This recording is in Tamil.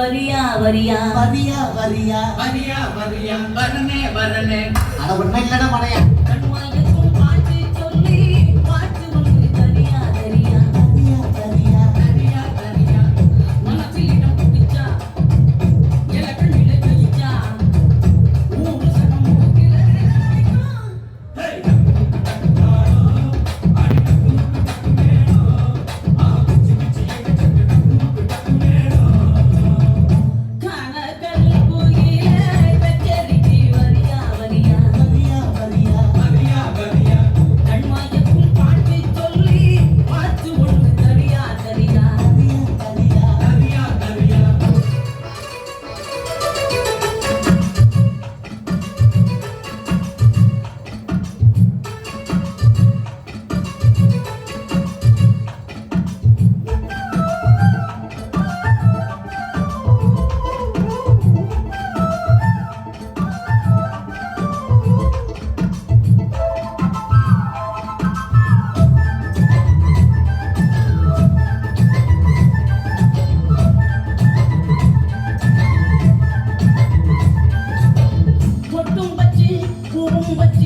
வரியா வரியா வரியா வரியா வரியா வரியா வரனே வரனே அட ஒண்ணு இல்லடா மடையா கண்மாய்க்கும் பாட்டு சொல்லி பாட்டு ஒன்று தரியா தரியா வரியா வரியா தரியா தரியா மனசில் இடம் பிடிச்சா எனக்கு நிலை கழிச்சா ஊரு சனம் மூக்கில கனகல் கோயில கச்சேரிக்கு வரியா வரியா வரியா வரியா வரியா வரியா கண்மாய்க்கும் பாட்டு சொல்லி பாட்டு ஒன்று தரியா தரியா வரியா வரியா தரியா தரியா பொட்டும் வச்சு பூவும் வச்சு